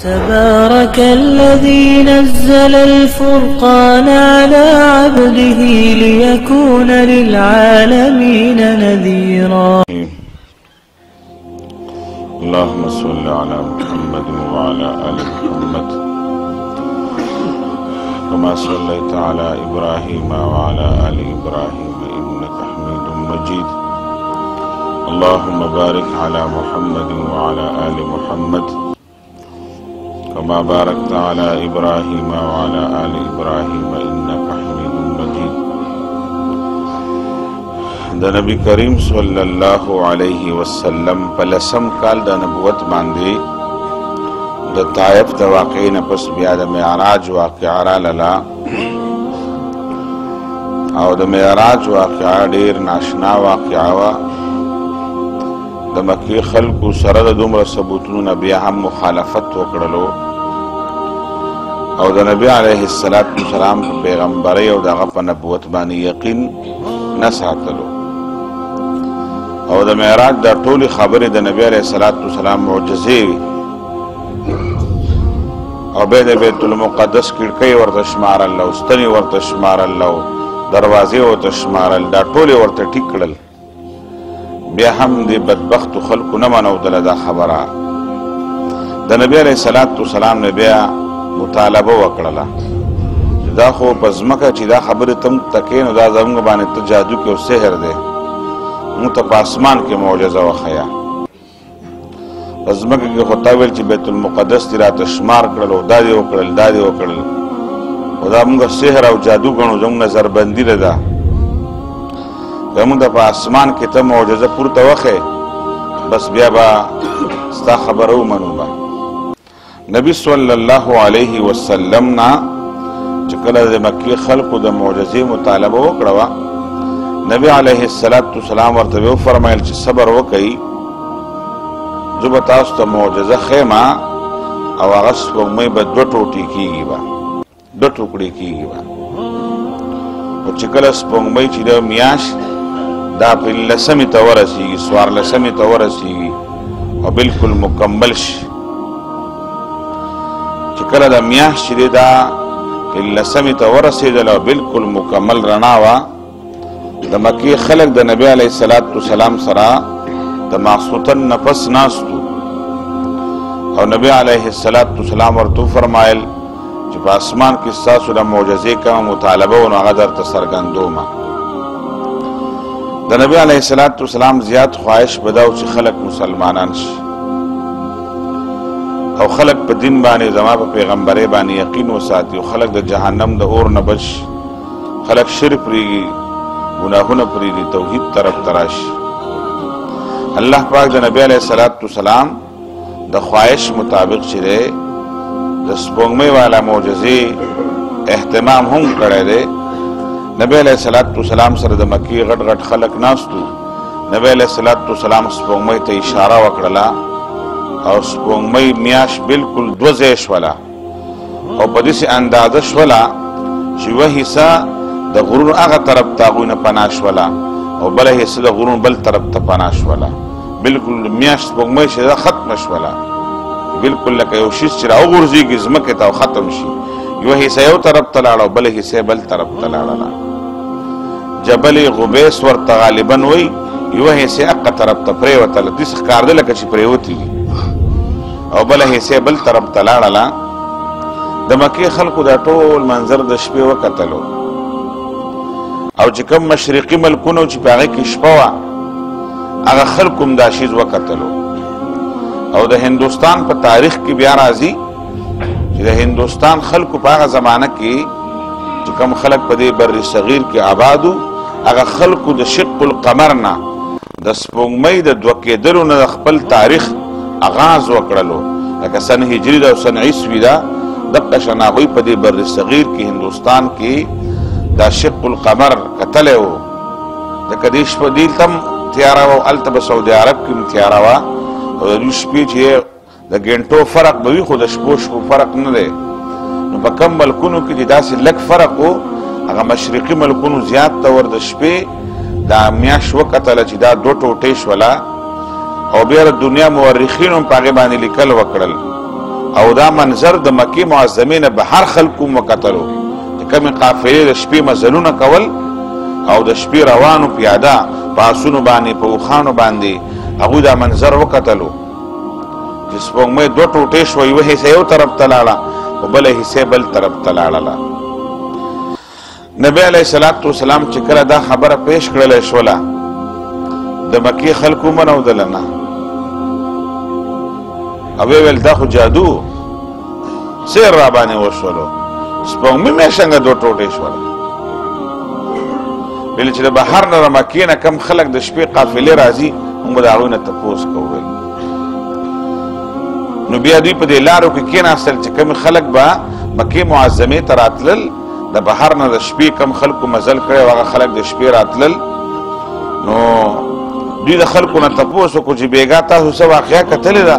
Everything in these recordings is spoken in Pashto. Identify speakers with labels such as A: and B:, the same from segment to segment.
A: تبارك الذي نزل الفرقان على عبده ليكون للعالمين نذيرا.
B: اللهم صل على محمد وعلى آل محمد كما صليت على إبراهيم وعلى آل إبراهيم إنك حميد مجيد. اللهم بارك على محمد وعلى آل محمد كما باركت على إبراهيم وعلى آل إبراهيم إنك حميد مجيد. دا نبی کریم صلی اللہ علیہ وسلم پلسم کال دا نبوت باندے دا طائف دا واقعین پس بیا دا معراج واقعہ را للا او دا معراج واقعہ دیر ناشنا واقعہ وا دا مکی خلقو سرد دومر ثبوتون بیا هم مخالفت وکڑلو او دا نبی علیہ السلام پیغمبری او دا غف نبوت بانی یقین نساتلو او دا معراج دا طولی خبر دا نبی علیہ السلام معجزی او بید بیت المقدس کڑکئی ورتشمار اللہ استنی ورتشمار اللہ دروازی ورتشمار اللہ دا طولی ورت ٹکڑل بیا هم دی بدبخت خلقو نمانو دل دا خبرہ دا نبی علیہ السلام نے بیا مطالبه وکړه دا خو پزمکه چې دا خبره تم تکین دا زموږ باندې ته جادو کې او سحر دی مو ته په اسمان کې معجزه وخیا پزمکه کې خو تا ویل چې بیت المقدس دی را تشمار کړل او دا دی وکړل او دا موږ سحر او جادو غنو زموږ نظر بندي ده زموږ په اسمان کې ته معجزه پورته وخه بس بیا با ستا خبره ومنو با نبی صلی اللہ علیہ وسلم نا چکل دا مکی خلق دا معجزی مطالبہ وکڑوا نبی علیہ السلام ورطبیو فرمائل چی صبر وکئی جو بتاستا معجزہ خیمہ او اغس پومی با دو ٹوٹی کی گی با دو ٹوکڑی کی گی با و چکل اس پومی چی دا میاش دا پی لسمی تورسی گی سوار لسمی تورسی گی و بالکل مکمل شی چکل دا میاش چی دا لسمی تا ورسیدل و بالکل مکمل رناوا دا مکی خلق دا نبی علیہ السلام سرا دا معصوتن نفس ناستو او نبی علیہ السلام ورطو فرمائل چی پا اسمان کی ساسو دا معجزے کا مطالبہ و نغدر تسرگندو ما دا نبی علیہ السلام زیاد خواہش بداو چی خلق مسلمانان شی او خلق پا دین بانی زما پا پیغمبری بانی یقین و ساتی و خلق دا جہنم دا اور نبش خلق شرک پریگی گناہون پریگی توحید طرف تراش اللہ پاک دا نبی علیہ السلام دا خواہش مطابق چرے دا سپونگمی والا معجزی احتمام ہم کرے دے نبی علیہ السلام سر دا مکی غٹ غٹ خلق ناستو نبی علیہ السلام سپونگمی تا اشارہ وکرلا او سپونگمی میاش بالکل دوزیش والا او پا دیسی اندازش والا چی وہ حصہ دا غرون آغا طرف تاغوی پناش والا او بلا حصہ دا غرون بل طرف تا پناش والا بالکل میاش سپونگمی شیدہ ختمش والا بالکل لکه یو شیز چرا او غرزی کی زمکتا و ختم شی یو حصہ یو طرف تلالا و بلا حصہ بل طرف تلالا جبل غبیس ورطا غالباً وی یو حصہ اقا طرف تا پریوتا دیس خکارده لکه چی پریوتی گی او بل حصے بل طرف تلاړه د مکی خلقو دا ټول منظر د شپې وکتلو او چې کوم مشرقي ملکونو چې په هغه کې شپه وه هغه خلقو هم دا شیز وکتلو او د هندوستان په تاریخ کې بیا راځي چې د هندوستان خلقو په هغه زمانه کې چې کوم خلق په دې بر صغیر کې آبادو هغه خلقو د شق القمر نه د سپوږمۍ د دوه کېدلو نه خپل تاریخ آغاز وکړلو لکه سن هجری دا او سن عیسوی دا دقه شناغوی په دې بر صغیر کې هندوستان کې دا شق القمر کتلی و ځکه دې شپه دې تم تیاره وه هلته به سعودي عرب کې هم تیاره وه او د دوی شپې چې د ګنټو فرق به وي خو د شپو فرق نه دی نو په کم ملکونو کې چې داسې لږ فرق و هغه مشرقي ملکونو زیات ته ور د شپې دا میاشت وکتله چې دا دو ټوټې شوله او بیا د دنیا مورخینو هم په هغې باندې لیکل وکړل او دا منظر د مکی معظمې نه بهر خلکو وکتلو چې کومې قافلې د شپې مزلونه کول او د شپې روانو پیاده په آسونو باندې په اوښانو باندې هغوی دا منظر وکتلو چې سپوږمۍ دوه ټوټې شوه یوه حصه یو طرف ته لاړه او بله حصه بل طرف ته لاړله نبی علیه الصلاة والسلام چې کله دا خبره پیش کړلی شوله د مکې خلکو ومنودله نه او ویل دا خو جادو سیر را باندې وشولو سپوږمۍ مې څنګه دوه ټوټې شوله ویل چې د بهر نه د مکې نه کم خلک د شپې قافلې راځي موږ به د هغوی نه تپوس کوو نو بیا دوی په دې لارو کې کېناستل چې کوم خلک به مکې معظمې ته راتلل د بهر نه د شپې کم خلکو مزل کړی و هغه خلک د شپې راتلل نو دوی د خلکو نه تپوس وکړو چې بېګا تاسو څه واقعه کتلې ده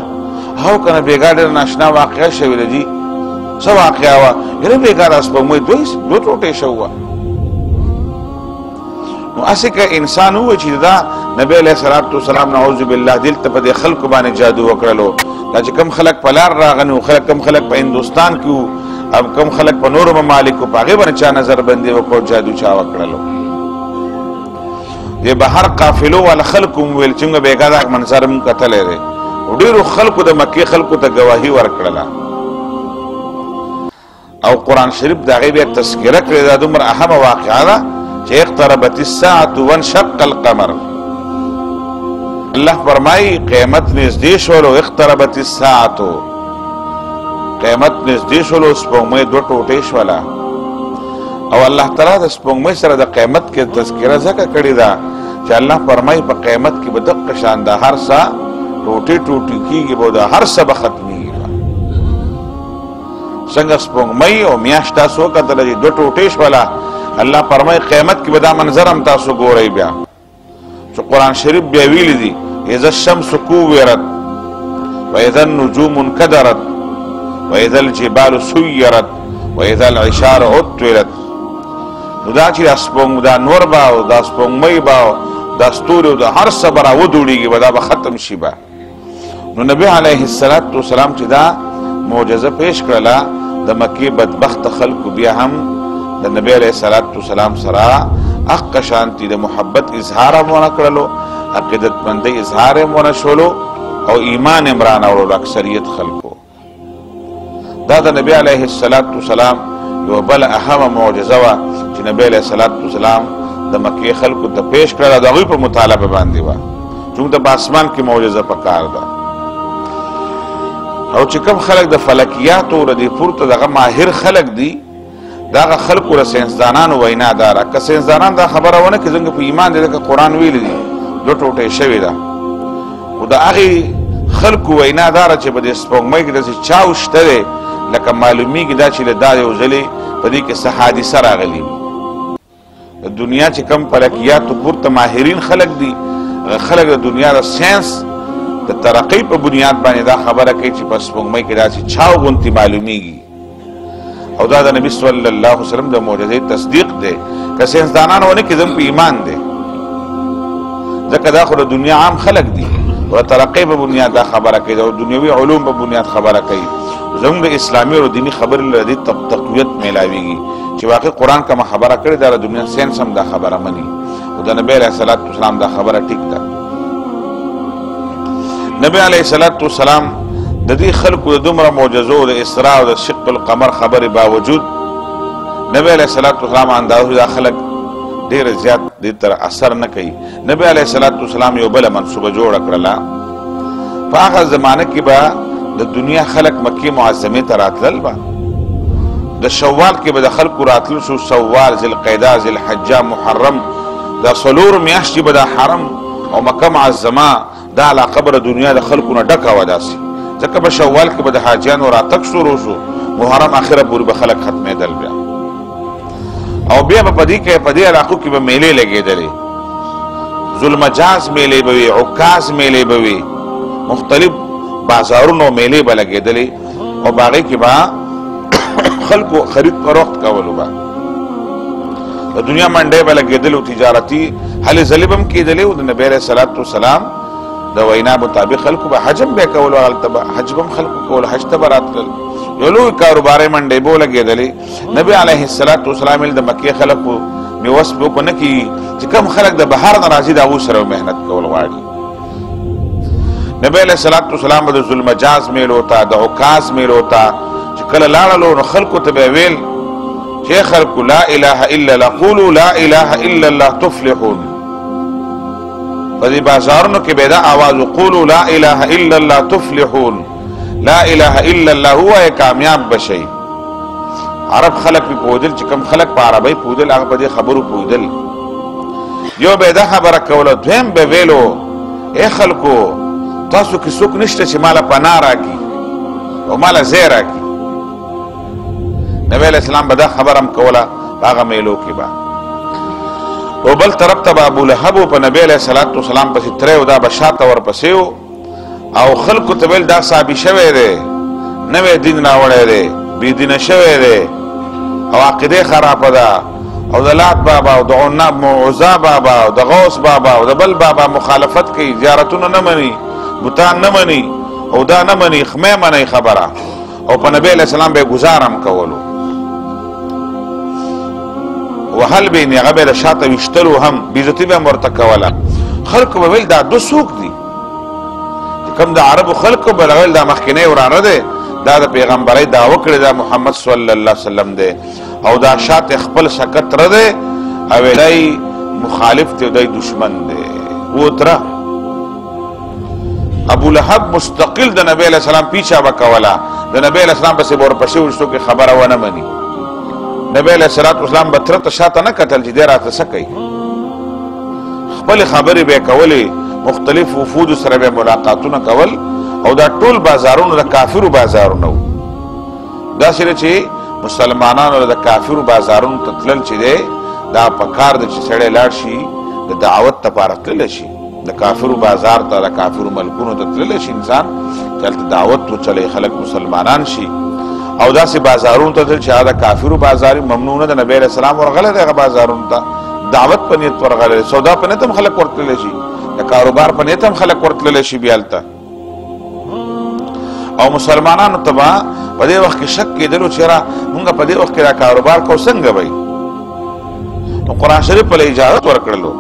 B: هو که نه بېګا ډېره ناشنا واقعه شوې ده جي څه واقعه وه یاره بېګا دا سپوږمۍ دوه ټوټې شوه نو هسې که انسان ووایي چې دا نبی علیه صلات وسلام نعوذ بالله دلته په دې خلکو باندې جادو وکړلو دا چې کم خلک په لار راغلي وو کم خلک په هندوستان کې وو او کم خلک په نورو ممالکو په هغې باندې چا نظر بندي وکړو جادو چا وکړلو د بهر قافلو والا خلکو هم ویل چې موږ بېګا دا منظر موږ کتلی دی ډېرو خلکو د مکې خلکو ته ګواهي ورکړله او قرآن شریف د هغې بیا تذکره کړې دا دومره اهمه واقعه ده چې اقتربت الساعة وانشق القمر الله فرمایي قیامت نږدې شولو اقتربت الساعة قیامت نږدې شولو سپوږمۍ دوه ټوټې شوله او الله تعالی د سپوږمۍ سره د قیامت کې تذکره ځکه کړې ده چې الله فرمایي په قیامت کې به دقه شان د هر څه ټوټې ټوټې کېږي به د هر څه به ختمېږي څنګه سپوږمۍ او میاشت تاسو وکتله چې دوه ټوټې شوله الله فرمایي قیامت کې به دا منظر هم تاسو ګورئ بیا چې قرآن شریف بیا ویلی دي اذا الشمس كورت واذا النجوم انكدرت واذا الجبال سيرت واذا العشار عطلت نو دا چې دا نور به او دا سپوږمۍ به او دا ستوري او دا هر څه به راودوړېږي به دا به ختم شي به نو نبي علیه الصلاة والسلام چې دا معجزه پیش کړله د مکې بدبخت خلکو بیا هم د نبی علیه الصلاة والسلام سره حق شانتی د محبت اظهار هم ونه کړلو عقیدتمندۍ اظهار هم ونه شولو او ایمان هم رانوړلو اکثریت خلکو دا د نبی علیه الصلاة والسلام یوه بله اهمه معجزه وه چې نبی علیه الصلاة والسلام د مکې خلکو ته پیش کړله د هغوی په مطالبه باندې وه چونکه د په اسمان کې معجزه پکار ده او چې کوم خلک د فلکیاتو او د دې پورته دغه ماهر خلک دي دا هغه خلکو د ساینسدانانو وینا داره که ساینسدانان دا خبره ونه کړي زموږ په ایمان دی لکه قرآن ویلی دي دوه ټوټې شوې ده خو د هغې خلکو وینا داره چې په دې سپوږمۍ کې داسې چاو شته دی لکه معلومیږي دا چې له دا یو ځلې په دې کې څه حادثه راغلي د دنیا چې کم فلکیاتو پورته ماهرین خلک دي خلک د دنیا د ساینس د ترقۍ په بنیاد باندې دا خبره کوي چې په سپوږمۍ کې داسې چاو غوندې معلومیږي او دا د نبی صلی الله علیه وسلم د معجزې تصدیق دی که ساینسدانان ونه کړي زموږ په ایمان دی ځکه دا خو د دنیا عام خلک دي او د ترقۍ په بنیاد دا خبره کوي او دنیوي علوم په بنیاد خبره کوي زموږ د اسلامي او دیني خبرې له دې تقویت میلاویږي چې واقع قرآن کومه خبره کړې ده د دنیا ساینس هم دا خبره مني او د نبی علیه الصلاة والسلام دا خبره ټیک ده نبی علیه الصلاة والسلام د دې خلکو د دومره معجزو د اسراء او د شق القمر خبرې باوجود نبی علیه الصلاة والسلام اندازو دا خلک ډېر زیات دې تر اثر نه کوي نبی علیه الصلاة والسلام یو بله منصوبه جوړه کړله په هغه زمانه کې به د دنیا خلک مکې معظمې ته راتلل به د شوال کې به د خلکو راتلل شو شوال ذوالقعده ذوالحجه محرم دا څلور میاشتې به دا حرم او مکه معظمه دا علاقه به د دنیا د خلکو نه ډکه وه داسې ځکه به شوال کې به د حاجیانو راتګ شروع شو محرم اخره پورې به خلک ختمېدل بیا او بیا به په دې علاقو کې به میلې لګېدلې ذوالمجاز میلې به وي عکاز میلې به وي مختلف بازارونو میلې به لګېدلې او په هغې کې به خلکو خرید فروخت کولو به د دنیا منډۍ به لګېدلې او تجارتي هلې ځلې به هم کېدلې او د نبی علیه صلات وسلام د د وینا مطابق خلکو به حجم به کولو هلته به حج به هم خلکو کولو حج ته به راتلل یو لوی کاروبارې منډې به ولګېدلې نبي علیه السلام ویل د مکې خلکو مې وس به وکړو نه کېږي چې کوم خلک د بهر نه راځي د هغوی سره محنت کول غواړي نبی علیه السلام به د ذوالمجاز میلو ته د عکاظ میلو ته چې کله لاړلو نو خلکو ته به یې ویل چې خلکو لا اله الا الله قولوا لا اله الا الله تفلحون په دې بازارونو کې به دا آواز قولوا لا اله الا الله تفلحون لا اله الا الله ووایه کامیاب بشئ عرب خلک پې پوهېدل چې کوم خلک په عربۍ پوهېدل هغه په دې خبرو پوهېدل یو به یې دا خبره کوله دویم به ویلو ای خلکو تاسو کې څوک نشته چې ماله پناه راکړي او ماله ځای راکړي نبی علیه السلام به دا خبره هم کوله په هغه میلو کې به او بل طرف ته به ابولهب په نبی علیه السلام پسې تری و دا به شاته ورپسې و او خلکو ته ویل دا صابي شوی دی نوی دین راوړی دی بېدینه شوی دی او عقیدې خرابه ده او د لات بابا او د عزا بابا او د غوث بابا او د بل بابا مخالفت کوي زیارتونه نه مني بوتان نه مني او دا نه مني خمې مني خبره او په نبی علیه السلام به یې ګزار هم کولو وهل به یې هغه به یې د شاته ویشتلو هم بېزتي به هم ورته کوله خلکو به ویل دا دو څوک دي کوم د عربو خلکو به ویل دا مخکینی ورانه دی دا د پیغمبرۍ دعوه کړې ده محمد صلی الله علیه وسلم دی او دا شاته خپل سکه تره دی او دی مخالف دی دی دشمن دی و تره ابولهب مستقل د نبی علیه السلام پیچه به کوله د نبی علیه السلام پسې به ورپسې ورسو کې خبره ونه مني نبی علیه السلام به تره ته شاته نه کتل چې دی راته څه کوي خپلې خبرې به یې کولې مختلف وفود سره به ملاقاتونه کول او دا ټول بازارونه د کافرو بازارونه وو داسې نه چې مسلمانانو د کافرو بازارونو ته تلل چې دی دا پکار دی چې سړی لاړ شي د دعوت لپاره تللی شي د کافرو بازار ته د کافرو ملکونو ته تللی شي انسان چې هلته دعوت وچلی خلک مسلمانان شي او داسې بازارونو ته تلل چې هغه د کافرو بازار ممنوع نه د نبی علیه السلام ورغلی دی هغه بازارونو ته دعوت په نیت ورغلی سودا په نیت هم خلک ورتللی شي د کاروبار په نیت هم خلک ورتللی شي بیا هلته او مسلمانانو ته به په دې وخت کې شک کېدلو چې یاره مونږ په دې وخت کې دا کاروبار کوو څنګه به نو قرآن شریف په اجازت ورکړلو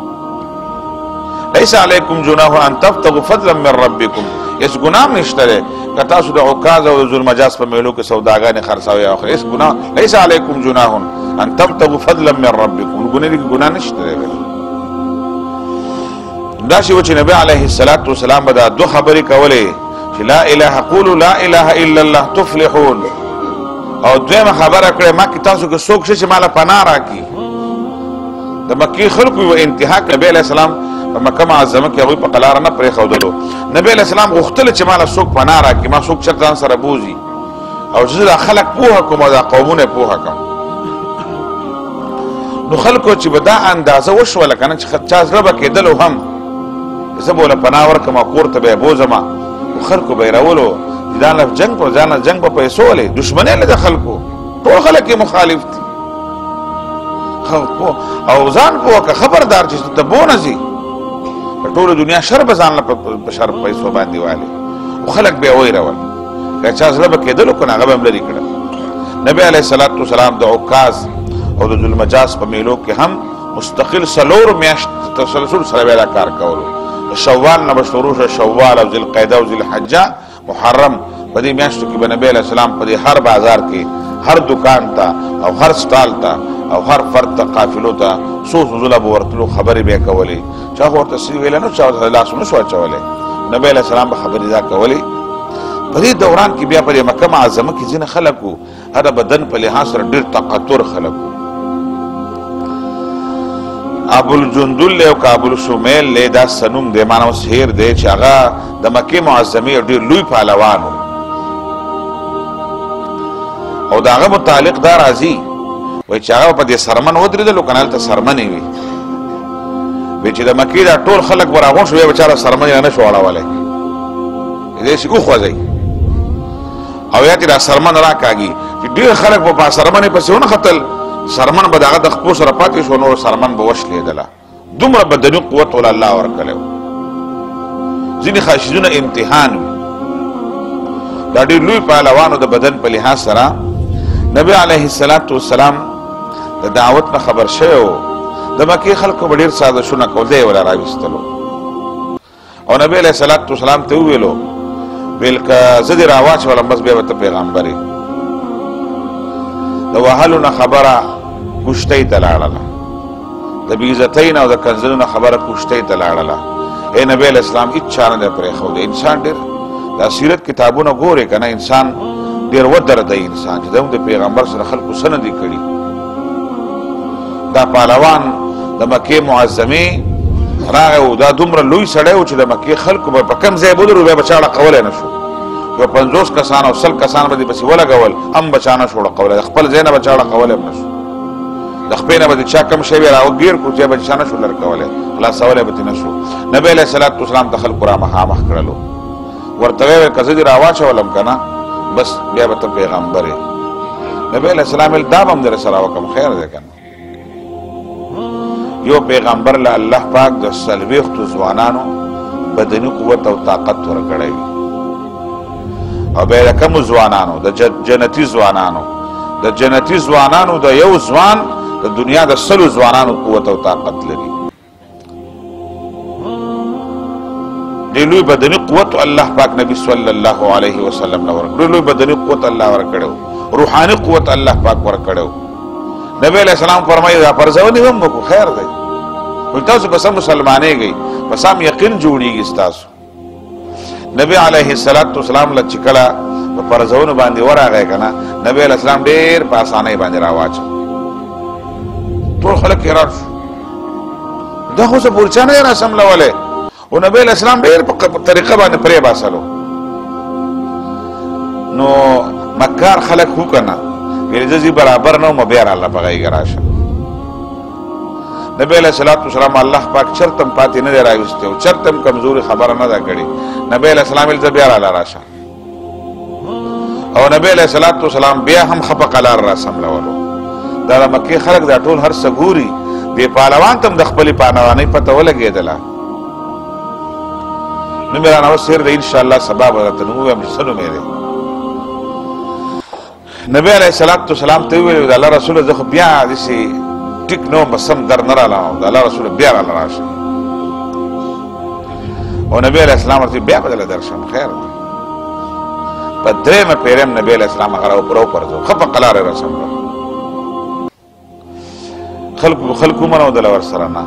B: لیس علیکم جناح ان تبتغوا فضلا من ربکم هېڅ ګناه هم نشته دی که تاسو د عکاظ او د ذوالمجاز په میلو کې سوداګانې خرڅوئ او هېڅ ګناه لیس علیکم جناح ان تبتغوا فضلا من ربکم ګناه نشته دی داسې و چې نبی علیه السلام به دا دو خبرې کولې چې لا اله قولوا لا اله الا الله تفلحون او دویمه خبره کړې ما کې تاسو کې څوک شي چې ماله پناه راکړي د مکې خلکو یوه انتها نبی علیه السلام په مکه معظمه کې هغوی په قلاره نه پرېښودلو نبی علیه السلام غوښتله چې ماله څوک پناه راکړي ما څوک چېرته ځان سره بوځي او چې زه دا خلک پوهه کړم او دا قومونه یې پوهه کړم نو خلکو چې به دا اندازه وشوله که نه چې چا زړه به کېدلو هم زه به وله پناه ورکړم او کور ته به یې بوځمه خلکو به یې راولو چې دا جنګ پر ځان جنګ په پیسو ولې دشمنۍ له د خلکو ټول خلک یې مخالف دي او ځان پوه که خبردار چې ته بو نه ځي په ټوله دنیا شر به ځان له په شر پیسو باندې والي خو خلک به یې ویرول که چا زړه به کېدلو که نه هغه به هم لرې کړه نبی علیه السلام د عکاظ او د ذوالمجاز په میلو کې هم مستقل څلور میاشت تسلسل سره به دا کار کولو شوال نه به شروع شو شوال او ذوالقعده او ذوالحجه محرم په دې میاشتو کې به نبی علیه السلام په دې هر بازار کې هر دکان ته او هر سټال ته او هر فرد ته قافلو ته څو ځله به ورتلو خبرې به یې کولې چا خو ورته څه ویلی نه چا ورته لاس نه شو اچولی نبی علیه السلام به خبرې دا کولې په دې دوران کې بیا په دې مکه معظمه کې ځینې خلک وو هر بدن په لحاظ سره ډېر تقطر خلک وو ابوالجندل لی او که ابوالشمیل لی دا سنوم دی مانا اوس هیر دی چې هغه د مکې معظمې یو ډېر لوی پهلوان و او د هغه متعلق دا راځي وایي چې هغه په دې سرمن ودرېدلو که نه هلته سرمنې وي وایي چې د مکې دا ټول خلک به راغونډ شو بیا بېچاره سرمن یې نه شو اړولی داسې وخوځئ او یا چې دا سرمن راکاږي چې ډېر خلک به په سرمنې پسې ونه ختل سرمن به د هغه د خپو سره پاتې شو نور سرمن به وشلېدله دومره بدني قوت وله الله ورکړی و ځینې خاشیزونه امتحان وي. دا ډېر لوی پهلوانو د بدن په لحاظ سره نبی علیه السلام د دعوت نه خبر شوی و. د مکې خلکو به ډېر سازشونه کول، دی یې وله راویستلو او نبی علیه السلام ته وویلو ویل که زه دې راواچولم بس بیا به ته پیغمبر یې. د وهلو نه خبره کشتۍ ته لاړله، د بېعزتۍ نه او د کنځلو نه خبره کشتۍ ته لاړله. ای نبی علیه السلام هېڅ چا نه دی پرېښودی. انسان ډېر دا سیرت کتابونه ګورې که نه، انسان ډېر ودرده انسان چې زموږ د پیغمبر سره خلکو څه نه دي کړي. دا پهلوان د مکې معظمې راغی و، دا دومره لوی سړی و چې د مکې خلکو به په کم ځای ودرو بیا به چا ړقولی نه شو. یو 50 کسان او 100 کسان به دې پسې ولګول، هم به چا نه شو ړقولی، د خپل ځای نه به چا ړقولی هم نه شو. د خپې نه به د چا کم شی بیا راوګیر کړو چې به چا نه شو لر کولی، خلاصولی به ترې نه شو. نبی علیه السلام ته خلکو را مخامخ کړلو، ورته ویل که زه دې راواچولم که نه بس بیا به ته پیغمبر یې. نبی علیه السلام ویل دا به هم در سره وکړم، خیر دی که نه. یو پیغمبر له الله پاک د 40 ځوانانو بدني قوت او طاقت ورکړی وي، او بیا د کمو ځوانانو د جنتي ځوانانو د یو ځوان د دنیا د 100 ځوانانو قوت او طاقت لري. ډېر لوی بدني قوت الله پاک نبی صلی الله علیه وسلم له ورکړی، ډېر لوی بدني قوت الله ورکړی، روحاني قوت الله پاک ورکړی. نبی علیہ السلام فرمایي دا پرځونې هم وکړو، خیر دی. وایي تاسو بس هم مسلمانېږئ، بس هم یقین جوړېږي ستاسو. نبی علیه السلام له چې کله په پرځونو باندې ورغی که نه، نبی علیه السلام ډېر په اسانۍ باندې راواچو. ټول خلک حیران شو، دا خو څه پورې چا نه یې راسملولی. او نبی علیه السلام ډېر په طریقه باندې پرې باسلو. نو مکار خلک هو که نه ویل زه ځي برابر نه وم، بیا راله په غېږه راشه. نبی علیه السلام الله پاک چرته هم پاتې نه دی راویستی او چرته هم کمزوري خبره نه ده کړې. نبی علیه السلام ویل زه بیا راله راشه، او نبی علیه السلام بیا هم ښه په قلار راسملولو. دا د مکې خلک دا ټول هر څه ګوري، دې پهلوان ته هم د خپلې پهلوانۍ پته ولګېدله. نوم یې رانه اوس هېر دی، انشاءالله سبا به درته نوم ووایم چې څه نوم یې دی. نبی علیه السلام ته وویل د الله رسوله زه خو بیا داسې ټیک نه وم، بس هم در نه رالم، د الله رسوله بیا راله راشه. او نبی علیه السلام ورته بیا به دله درشم، خیر دی. په 3مه پیره هم نبی علیه السلام هغه راوپرځو، ښه په قلار یې رسملو. خلکو ومنودله ورسره نه.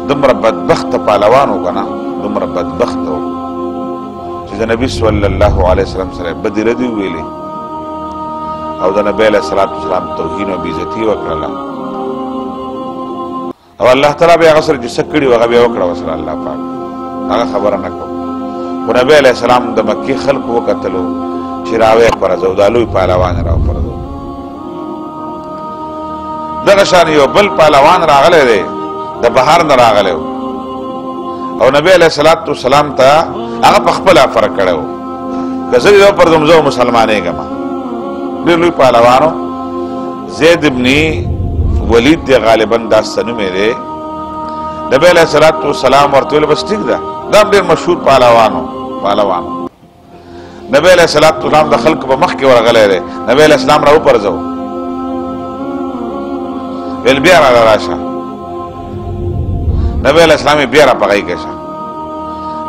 B: دومره بدبخته پهلوان و که نه، دومره بدبخته و چې د نبي صلی الله علیه وسلم سره بدې ردې وویلې او د نبی علیه السلام توهین او بېعزتي وکړله، او الله تعالی بیا هغه سره چې څه کړي و هغه بیا وکړه ورسره الله پاک، هغه خبره نه کوو. خو نبی علیه السلام د مکې خلکو وکتلو چې راویې پرځو، دا لوی پهلوان یې راوپرځو. دغه شان یو بل پهلوان راغلی دی، د بهر نه راغلی و، او نبی علیه السلام ته هغه په خپله فرق کړی و که زه دې وپرځم زه مسلمانېږم. ډېر لوی پهلوان و، زید ابن ولید دی غالبا دا څه نوم یې دی. نبی علیه السلام ورته ویل بس ټیک ده، دا هم ډېر مشهور پهلوان و. نبی علیه السلام د خلکو په مخ کې ورغلی دی، نبی علیه السلام را وپرځو، ویل بیا راله راشه. نبی علیه السلام یې بیا را په غېږ کې شه،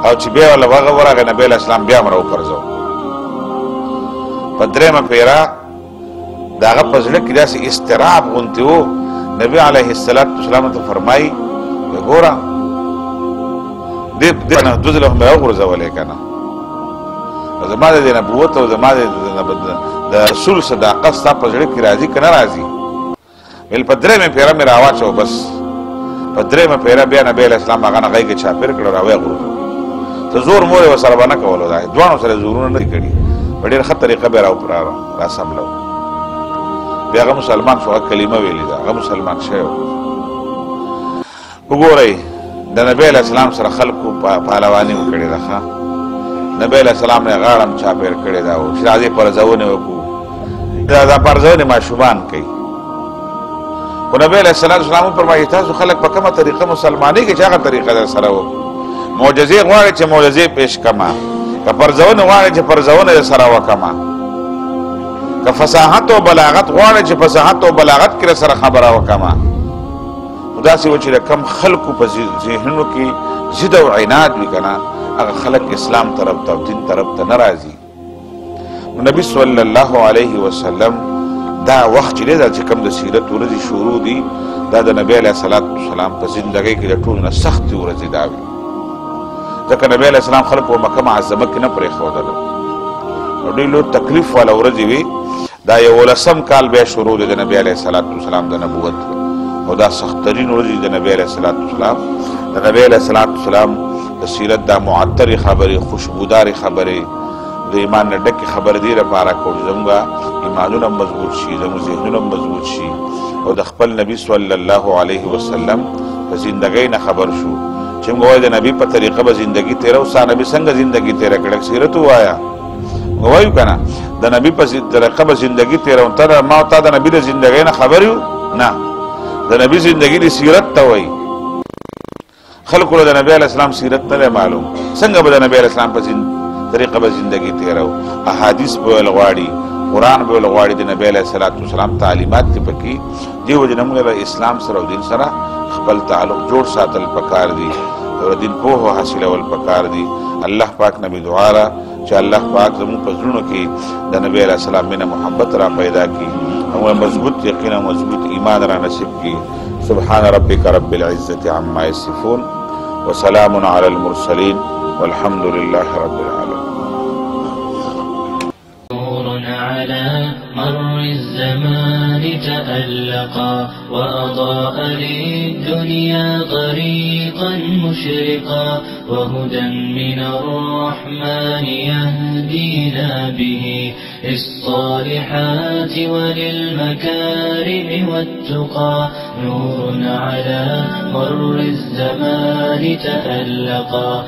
B: او چې بیا ورله هغه ورغی نبی علیه السلام بیا هم را وپرځو. په 3مه پیره د هغه په زړه کې داسې اضطراب غوندې و. نبی علیه السلام ته فرمایي ګوره دې نه 2 ځله خو مې راوغورځولې که نه، زما د دې نبوت او زما د رسول صداقت ستا په زړه کې راځي که نه راځي. ویل په 3مه پیره مې راواچو، بس په 3مه پیره بیا نبی علیه السلام هغه نه غېږې چاپېر کړه، راویې غورځو. ته زور مور یې ورسره به نه کولو، دا دواړو سره زورونه نه دي کړي، په ډېره ښه طریقه بیا راسملو. بیا هغه مسلمان شو، هغه کلمه ویلې ده، هغه مسلمان شوی و. وګورئ د نبی علیه السلام سره خلکو پهلواني وکړې ده. ښه نبی علیه السلام نه غاړه هم چاپېر کړې ده چې راځئ پرځونې وکړو. دا پرځونې ماشومان کوي. خو نبی علیه السلام وفرمایي تاسو خلک په کومه طریقه مسلمانېږئ چې هغه طریقه در سره وکړو. معجزې غواړي چې معجزې پیش کما، که پرزونه غواړي چې پرزونه سره وکما، که فصاحت او بلاغت غواړي چې فصاحت او بلاغت کې سره خبره وکما. داسې و چې د کم خلکو په ذهنونو کې ضد او عناد وي که نه، هغه خلک اسلام طرف ته او دین طرف ته نه راځي. نبی صلی الله علیه وسلم دا وخت چې دی دا چې کوم د سیرت ورځې شروع دي، دا د نبی علیه السلام په زندګۍ کې د ټولو نه سختې ورځې دا وي، ځکه نبی علیه السلام خلک په مکه معظمه کې نه پرېښودل، نو ډېر لوی تکلیف والا ورځې وي. دا 11 کال بیا شروع دی د نبی علیه السلام د نبوت، او دا سختترین ورځې د نبی علیه السلام د نبی علیه السلام د سیرت دا معطرې خبرې، خوشبودارې خبرې، د ایمان نه ډکې خبرې دې لپاره کوو چې زموږ ایمانونه مضبوط شي، زموږ ذهنونه مضبوط شي، او د خپل نبي صلی الله علیه وسلم د زندګۍ نه خبر شو چې موږ وایو د نبي په طریقه به زندګي تېروو. ستا نبي څنګه زندګي تېره کړه؟ سیرت ووایه. موږ وایو که نه د نبي په طریقه به زندګي تېروو. ته ما او تا د نبي د زندګۍ نه خبر یو؟ نه، د نبی زندگی دی سیرت تا وی. خلقو له د نبی علیہ السلام سیرت نه معلوم، څنګه به د نبی علیہ السلام په طریقه به زندگی تیرو. احادیث به ولغواړي، قرآن به ولغواړي، د نبی علیہ السلام تعلیمات ته پکې دی. وجه نمونه د اسلام سره او دین سره خپل تعلق جوړ ساتل پکار دي، او دین پوهه حاصلول پکار دي. الله پاک نبی دعا را چې الله پاک زموږ په زړونو کې د نبی علیہ السلام مینه محبت را پیدا کړي، او مضبوط یقین او مضبوط ایمان را نصیب کړي. سبحان ربک رب العزة عما یصفون وسلام علی المرسلین والحمد لله رب العالمين.
A: نور على مر الزمان تألقا وأضاء للدنيا طريقا مشرقا، وهدى من الرحمن يهدينا به للصالحات وللمكارم والتقى. نور على مر الزمان تألقا